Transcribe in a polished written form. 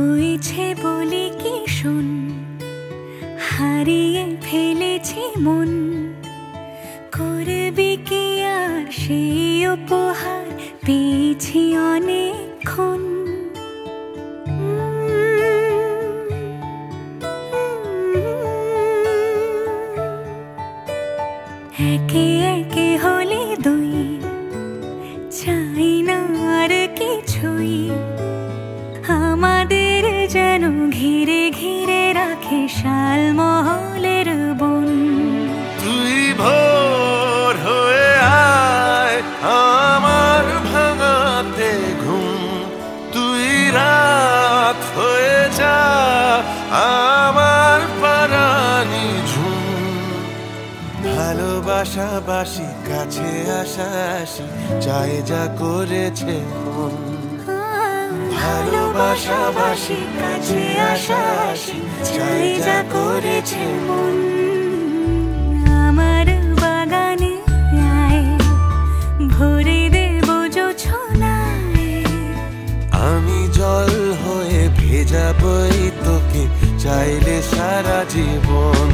হয়েছে বলে কি শোন, হারিয়ে ফেলেছি মন। করবি কি আর সেই উপহার পেয়েছি অনেকক্ষণ। একে একে হলে দুই, চাই না আর কিছুই। আমাদের যেন ঘিরে ঘিরে রাখে শালমহলের বন। তুই ভোর হয়ে আয় আমার ভাঙাতে ঘুম, তুই রাত হয়ে যা আমার পরাণী ঝুম। ভালোবাসাবাসি কাছে আসাসি চাই যা করেছে মন। ভালোবাসাবাসি কাছে আসাসি চাই যা করেছে মন। আমার বাগানে আয়, ভরে দেব জোছনায়। আমি জল হয়ে ভেজাবই তোকে চাইলে সারা জীবন।